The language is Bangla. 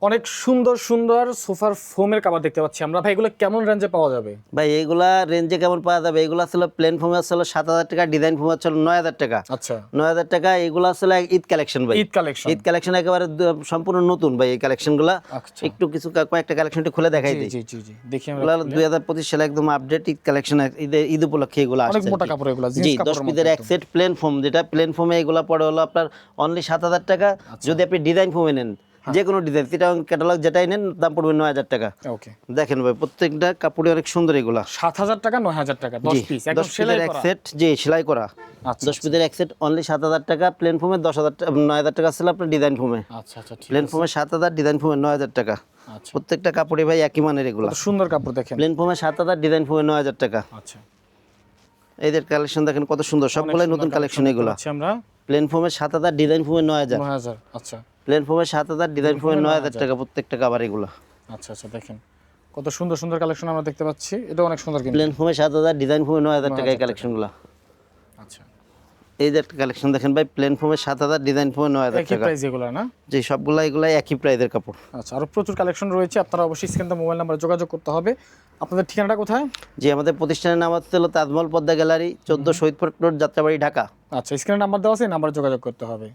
অনেক সুন্দর সুন্দর সোফার ফোমের কভার দেখতে পাচ্ছি আমরা। ভাই এগুলো কেমন রেঞ্জে পাওয়া যাবে? ভাই এইগুলা রেঞ্জে কেমন পাওয়া যাবে? এগুলো ছিল প্লেন ফোমে ছিল 7,000 টাকা, ডিজাইন ফোমে ছিল 9,000 টাকা। আচ্ছা, 9,000 টাকা। এগুলো ছিল ঈদ কালেকশন ভাই। ঈদ কালেকশন। ঈদ কালেকশন একেবারে সম্পূর্ণ নতুন ভাই এই কালেকশনগুলো। আচ্ছা, একটু কিছু কয়েকটা কালেকশন খুলে দেখাই জি দিই। জি জি জি দেখি আমরা। এগুলো 2025 সালে একদম আপডেট ঈদ কালেকশন, ঈদ উপলক্ষে এগুলো অনেক আসছে। মোটা কাপড় এগুলো, জি, জিন্স 10 কাপড়ের মতো পিসের এক একদম। সেট প্লেন ফোম, যেটা প্লেন ফোমে এগুলো পড়ে হলো আপনার অনলি 7,000 টাকা। যদি আপনি ডিজাইন ফোমে নেন, যে কোনো ডিজাইন, চিটাগং ক্যাটালগ যেটাই নেন, দাম পড়বে 9,000 টাকা। ওকে, দেখেন ভাই প্রত্যেকটা কাপড়ই অনেক সুন্দর এগুলা। 7,000 টাকা 9,000 টাকা 10 পিস একদম 10 সেলাই পিসের এক করা। সেট, জি সেলাই করা। আচ্ছা 10 পিসের এক সেট অনলি 7,000 টাকা। প্লেন ফোমে 10,000 টাকা, 9,000 টাকা ছিল আপনার ডিজাইন ফোমে। আচ্ছা আচ্ছা ঠিক প্লেন আছে। ফোমে 7,000, ডিজাইন ফোমে 9,000 টাকা। আচ্ছা, প্রত্যেকটা কাপড়ই ভাই একই মানের এগুলা। কত সুন্দর কাপড় দেখেন। প্লেন ফোমে 7,000, ডিজাইন ফোমে 9,000 টাকা। আচ্ছা, এদের কালেকশন দেখেন কত সুন্দর, সবগুলাই অনেক নতুন সুন্দর কালেকশন দেখতে এগুলা। পাচ্ছি আমরা। প্লেন ফোমে 7,000, ডিজাইন ফোমে 9,000। 9,000 আচ্ছা প্লেন ফোমে 7,000, ডিজাইন ফোমে 9,000 9,000 টাকা প্রত্যেকটা কাভার এগুলা। আচ্ছা আচ্ছা দেখেন কত সুন্দর সুন্দর কালেকশন আমরা দেখতে পাচ্ছি। এটা অনেক সুন্দর কিন্তু। প্লেন ফোমে 7,000, ডিজাইন ফোমে 9,000 টাকা এই 9,000 কালেকশনগুলা। আচ্ছা, এই যে একটা কালেকশন দেখেন ভাই, প্লেন ফোমে 7,000, ডিজাইন ফোমে 9,000 একই টাকা। প্রাইস এগুলো না? জি, সবগুলা এগুলাই একই প্রাইসের কাপড়। আচ্ছা, আরো প্রচুর কালেকশন রয়েছে। আপনারা অবশ্যই স্ক্রিনে মোবাইল নাম্বারে যোগাযোগ করতে হবে। আপনাদের ঠিকানাটা কোথায়? জি, আমাদের প্রতিষ্ঠানের নাম হচ্ছে তাজমহল পদ্মা গ্যালারি, 14 শহীদপুর রোড, যাত্রাবাড়ি, ঢাকা। আচ্ছা, স্ক্রিনে নাম্বার দেওয়া আছে, এই নাম্বারে যোগাযোগ করতে হবে।